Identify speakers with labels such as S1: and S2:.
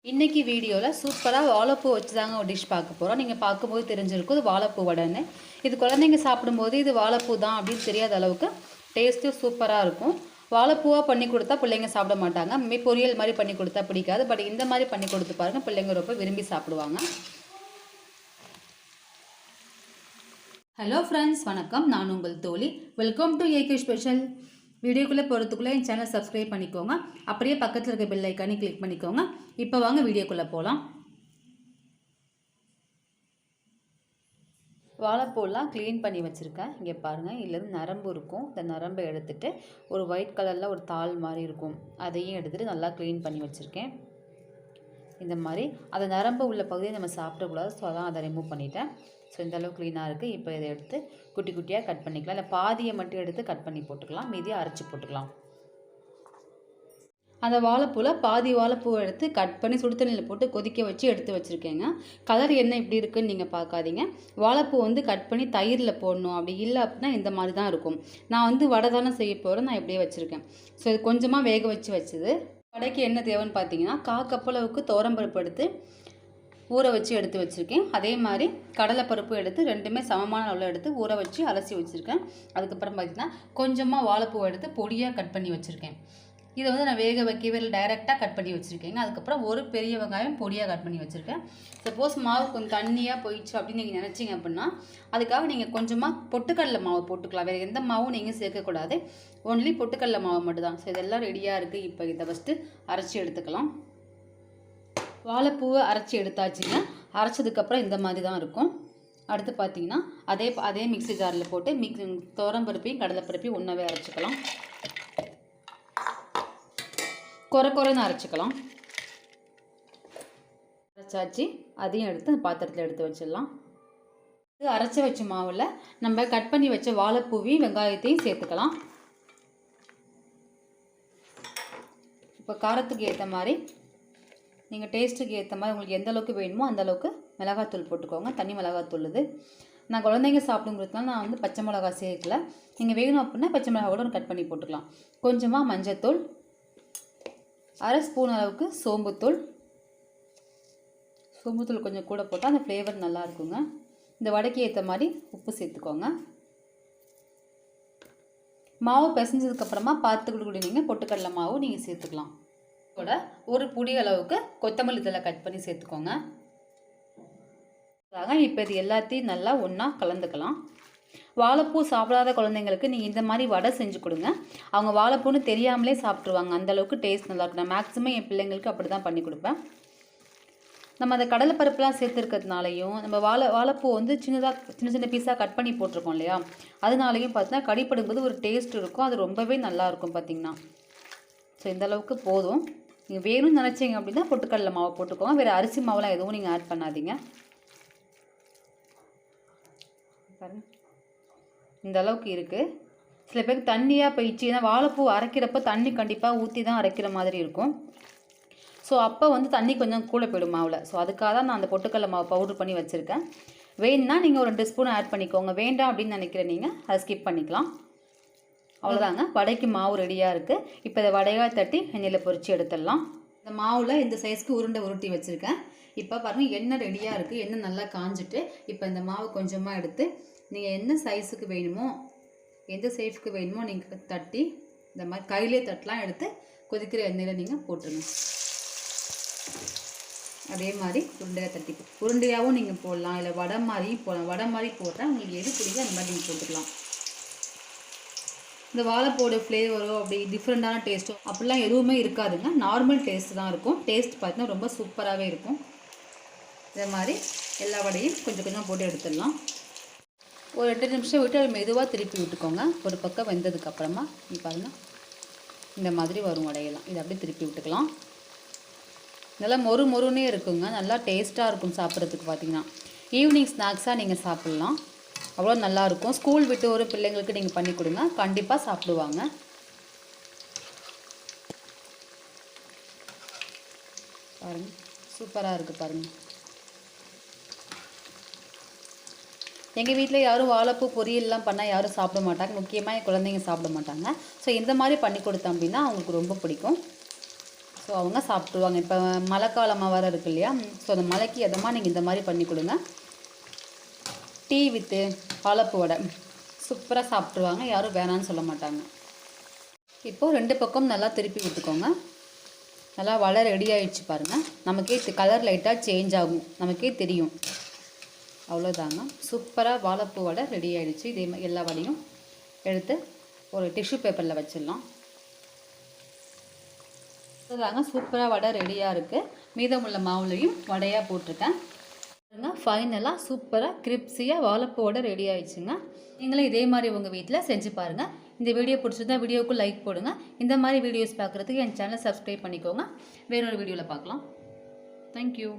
S1: இன்றைக்கி வீடியோவில் சூப்பராக வாழைப்பூ வச்சு தாங்க ஒரு டிஷ் பார்க்க போகிறோம். நீங்கள் பார்க்கும்போது தெரிஞ்சிருக்கும் இது வாழைப்பூ வடைன்னு. இது குழந்தைங்க சாப்பிடும்போது இது வாழைப்பூ தான் அப்படின்னு தெரியாத அளவுக்கு டேஸ்ட்டும் சூப்பராக இருக்கும். வாழைப்பூவாக பண்ணி கொடுத்தா பிள்ளைங்க சாப்பிட மாட்டாங்க. பொரியல் மாதிரி பண்ணி கொடுத்தா பிடிக்காது. பட் இந்த மாதிரி பண்ணி கொடுத்து பாருங்கள், பிள்ளைங்க ரொம்ப விரும்பி சாப்பிடுவாங்க. ஹலோ ஃப்ரெண்ட்ஸ், வணக்கம். நான் உங்கள் தோழி. Welcome to AK special. வீடியோக்குள்ளே போகிறதுக்குள்ளே என் சேனல் சப்ஸ்கிரைப் பண்ணிக்கோங்க. அப்படியே பக்கத்தில் இருக்க பெல் ஐக்கானே கிளிக் பண்ணிக்கோங்க. இப்போ வாங்க வீடியோக்குள்ளே போகலாம். வாழைப்பூலாம் க்ளீன் பண்ணி வச்சுருக்கேன். இங்கே பாருங்கள், இதுலேருந்து நரம்பு இருக்கும். இந்த நரம்பை எடுத்துகிட்டு ஒரு ஒயிட் கலரில் ஒரு தாள் மாதிரி இருக்கும், அதையும் எடுத்துகிட்டு நல்லா க்ளீன் பண்ணி வச்சுருக்கேன். இந்த மாதிரி அந்த நரம்பு உள்ள பகுதியை நம்ம சாப்பிடக்கூடாது. ஸோ அதான் அதை ரிமூவ் பண்ணிட்டேன். ஸோ இந்த அளவு க்ளீனாக இருக்குது. இப்போ இதை எடுத்து குட்டி குட்டியாக கட் பண்ணிக்கலாம். இல்லை பாதியை மட்டும் எடுத்து கட் பண்ணி போட்டுக்கலாம், மீதியை அரைச்சி போட்டுக்கலாம். அந்த வாழைப்பூவில் பாதி வாழைப்பூவை எடுத்து கட் பண்ணி சுடு தண்ணியில் போட்டு கொதிக்க வச்சு எடுத்து வச்சுருக்கேங்க. கலர் என்ன இப்படி இருக்குதுன்னு நீங்கள் பார்க்காதீங்க. வாழைப்பூ வந்து கட் பண்ணி தயிரில் போடணும். அப்படி இல்லை அப்படின்னா இந்த மாதிரி தான் இருக்கும். நான் வடை தானே செய்ய போகிறேன், நான் இப்படியே வச்சுருக்கேன். ஸோ இது கொஞ்சமாக வேக வச்சது. வடைக்கு என்ன தேவைன்னு பார்த்தீங்கன்னா, 1/4 கப் அளவுக்கு துவரம்பருப்பு எடுத்து ஊற வச்சு எடுத்து வச்சுருக்கேன். அதே மாதிரி கடலைப்பருப்பு எடுத்து ரெண்டுமே சமமான அளவில் எடுத்து ஊற வச்சு அலசி வச்சுருக்கேன். அதுக்கப்புறம் பார்த்திங்கன்னா கொஞ்சமாக வாழைப்பூவை எடுத்து பொடியாக கட் பண்ணி வச்சுருக்கேன். இதை நான் வேக வைக்கவே இல்லை, டைரெக்டாக கட் பண்ணி வச்சுருக்கேங்க. அதுக்கப்புறம் ஒரு பெரிய வெங்காயம் பொடியாக கட் பண்ணி வச்சுருக்கேன். சப்போஸ் மாவு கொஞ்சம் தண்ணியாக போயிடுச்சு அப்படின்னு நீங்கள் நினச்சிங்க அப்படின்னா அதுக்காக நீங்கள் கொஞ்சமாக பொட்டுக்கடலை மாவு போட்டுக்கலாம். வேறு எந்த மாவும் நீங்கள் சேர்க்கக்கூடாது, ஒன்லி பொட்டுக்கடலை மாவு மட்டும்தான். ஸோ இதெல்லாம் ரெடியாக இருக்குது. இப்போ இதை ஃபஸ்ட்டு அரைச்சி எடுத்துக்கலாம். வாழைப்பூவை அரைச்சி எடுத்தாச்சுங்க. அரைச்சதுக்கப்புறம் இந்த மாதிரி தான் இருக்கும். அடுத்து பார்த்தீங்கன்னா அதே மிக்ஸி ஜாரில் போட்டு துவரம்பருப்பையும் கடலைப்பருப்பையும் ஒன்றாவே அரைச்சிக்கலாம். குறைன்னு அரைச்சிக்கலாம். அரைச்சாச்சு. அதையும் எடுத்து அந்த பாத்திரத்தில் எடுத்து வச்சிடலாம். இது அரைச்சி வச்ச மாவில் நம்ம கட் பண்ணி வச்ச வாழைப்பூவையும் வெங்காயத்தையும் சேர்த்துக்கலாம். இப்போ காரத்துக்கு ஏற்ற மாதிரி, நீங்கள் டேஸ்ட்டுக்கு ஏற்ற மாதிரி உங்களுக்கு எந்த அளவுக்கு வேணுமோ அந்த அளவுக்கு மிளகாத்தூள் போட்டுக்கோங்க. தனி மிளகாத்தூள் இது. நான் குழந்தைங்க சாப்பிடுங்கிறதுனால நான் பச்சை மிளகா சேர்க்கல. நீங்கள் வேணும் அப்படின்னா பச்சை மிளகா கூட கட் பண்ணி போட்டுக்கலாம். கொஞ்சமாக மஞ்சத்தூள், 1/2 ஸ்பூன் அளவுக்கு சோம்புத்தூள் கொஞ்சம் கூட போட்டால் அந்த ஃப்ளேவர் நல்லா இருக்குங்க. இந்த வடைக்கு ஏற்ற மாதிரி உப்பு சேர்த்துக்கோங்க. மாவு பிசைஞ்சதுக்கப்புறமா பார்த்துக்கிட்டு நீங்கள் பொட்டுக்கடலை மாவு நீங்கள் சேர்த்துக்கலாம். கூட ஒரு புடி அளவுக்கு கொத்தமல்லி தழை கட் பண்ணி சேர்த்துக்கோங்க. இப்போ இது எல்லாத்தையும் நல்லா ஒன்றா கலந்துக்கலாம். வாழைப்பூ சாப்பிடாத குழந்தைங்களுக்கு நீங்கள் இந்த மாதிரி வடை செஞ்சு கொடுங்க. அவங்க வாழைப்பூன்னு தெரியாமலே சாப்பிட்ருவாங்க. அந்தளவுக்கு டேஸ்ட் நல்லாயிருக்கும். நான் மேக்ஸிமம் என் பிள்ளைங்களுக்கு அப்படி தான் பண்ணி கொடுப்பேன். நம்ம அந்த கடலைப்பருப்புலாம் சேர்த்துருக்கிறதுனாலையும் நம்ம வாழைப்பூ சின்ன பீஸாக கட் பண்ணி போட்டிருக்கோம் இல்லையா, அதனாலையும் பார்த்தீங்கன்னா கடிப்படும்போது ஒரு டேஸ்ட் இருக்கும். அது ரொம்பவே நல்லாயிருக்கும் பார்த்திங்கன்னா. ஸோ இந்த அளவுக்கு போதும். நீங்கள் வேணும்னு நினச்சிங்க அப்படின்னா பொட்டுக்கடலை மாவு போட்டுக்கோங்க. வேறு அரிசி மாவுலாம் எதுவும் நீங்கள் ஆட் பண்ணாதீங்க. பாருங்கள், இந்த அளவுக்கு இருக்குது. சில பேருக்கு தண்ணியாக போயிடுச்சு. ஏன்னா வாழைப்பூ அரைக்கிறப்ப தண்ணி கண்டிப்பாக ஊற்றி தான் அரைக்கிற மாதிரி இருக்கும். ஸோ அப்போ தண்ணி கொஞ்சம் கூட போயிடும் மாவில். ஸோ அதுக்காக தான் நான் அந்த பொட்டுக்கடலை மாவு பவுடர் பண்ணி வச்சுருக்கேன். வேணும்னா நீங்கள் ஒரு 2 ஸ்பூன் ஆட் பண்ணிக்கோங்க. வேண்டாம் அப்படின்னு நினைக்கிற நீங்கள் அதை ஸ்கிப் பண்ணிக்கலாம். அவ்வளோதாங்க, வடைக்கு மாவு ரெடியாக இருக்குது. இப்போ இதை வடையாக தட்டி எண்ணெயில் பொரித்து எடுத்துடலாம். இந்த மாவில் இந்த சைஸ்க்கு உருட்டி வச்சுருக்கேன். இப்போ பாருங்கள், எண்ணெய் ரெடியாக இருக்குது. எண்ணெய் நல்லா காஞ்சிட்டு இப்போ இந்த மாவு கொஞ்சமாக எடுத்து நீங்கள் என்ன சைஸுக்கு வேணுமோ, எந்த ஷேப்புக்கு வேணுமோ நீங்கள் தட்டி இந்த மாதிரி கையிலே தட்டலாம். எடுத்து கொதிக்கிற எண்ணெயில் நீங்கள் போட்டுருங்க. அதே மாதிரி உருண்டையாக தட்டி உருண்டையாகவும் நீங்கள் போடலாம், இல்லை வடை மாதிரியும் போடலாம். வடை மாதிரி போடுறேன், உங்களுக்கு எது பிடிக்கும் அந்த மாதிரி நீங்கள் போட்டுக்கலாம். இந்த வாழைப்பூட ஃப்ளேவரோ அப்படி டிஃப்ரெண்ட்டான டேஸ்ட்டோ அப்படிலாம் எதுவுமே இருக்காதுங்க. நார்மல் டேஸ்ட் தான் இருக்கும். டேஸ்ட் பார்த்தீங்கன்னா ரொம்ப சூப்பராகவே இருக்கும். இதே மாதிரி எல்லா வடையும் கொஞ்சம் கொஞ்சம் போட்டு எடுத்துடலாம். ஒரு 2 நிமிஷம் விட்டு அது மெதுவாக திருப்பி விட்டுக்கோங்க. ஒரு பக்கம் வெந்ததுக்கப்புறமா பாருங்கள், இந்த மாதிரி வரும் வடையெல்லாம். இதை அப்படியே திருப்பி விட்டுக்கலாம். நல்லா மொறுன்னே இருக்குங்க. நல்லா டேஸ்ட்டாக இருக்கும் சாப்பிட்றதுக்கு. பார்த்திங்கன்னா ஈவினிங் ஸ்நாக்ஸாக நீங்கள் சாப்பிட்லாம். அவ்வளோ நல்லாயிருக்கும். ஸ்கூல் விட்டு ஒரு பிள்ளைங்களுக்கு நீங்கள் பண்ணி கொடுங்க, கண்டிப்பாக சாப்பிடுவாங்க. பாருங்கள், சூப்பராக இருக்குது பாருங்கள். எங்கள் வீட்டில் யாரும் வாழைப்பூ பொரியல்லாம் பண்ணால் யாரும் சாப்பிட மாட்டாங்க. முக்கியமாக என் குழந்தைங்க சாப்பிட மாட்டாங்க. ஸோ இந்த மாதிரி பண்ணி கொடுத்தோம் அப்படின்னா அவங்களுக்கு ரொம்ப பிடிக்கும். ஸோ ஸோ அவங்க சாப்பிட்ருவாங்க. இப்போ மழை காலமாக வர இருக்கு இல்லையா, ஸோ அந்த மழைக்கு எதமாக நீங்கள் இந்த மாதிரி பண்ணி கொடுங்க. டீ வித்து வாழைப்பூ வடை சூப்பராக சாப்பிட்ருவாங்க, யாரும் வேணான்னு சொல்ல மாட்டாங்க. இப்போது 2 பக்கம் நல்லா திருப்பி விட்டுக்கோங்க. நல்லா வடை ரெடி ஆகிடுச்சு பாருங்கள். நமக்கே கலர் லைட்டாக சேஞ்ச் ஆகும், நமக்கே தெரியும். அவ்வளோதாங்க, சூப்பராக வாழைப்பூ வடை ரெடி ஆகிடுச்சு. இதே மாதிரி எல்லா வடையும் எடுத்து ஒரு டிஷ்யூ பேப்பரில் வச்சிடலாம். அதுதாங்க சூப்பராக வடை ரெடியாக இருக்குது. மீதமுள்ள மாவுலையும் வடையாக போட்டிருக்கேன். ஃபைனலாக சூப்பராக கிரிப்ஸியாக வாழைப்பூ வடை ரெடி ஆகிடுச்சுங்க. நீங்களும் இதே மாதிரி உங்கள் வீட்டில் செஞ்சு பாருங்கள். இந்த வீடியோ பிடிச்சிருந்தா வீடியோவுக்கு லைக் போடுங்க. இந்த மாதிரி வீடியோஸ் பார்க்குறதுக்கு என் சேனலை சப்ஸ்கிரைப் பண்ணிக்கோங்க. வேறொரு வீடியோவில் பார்க்கலாம். தேங்க்யூ.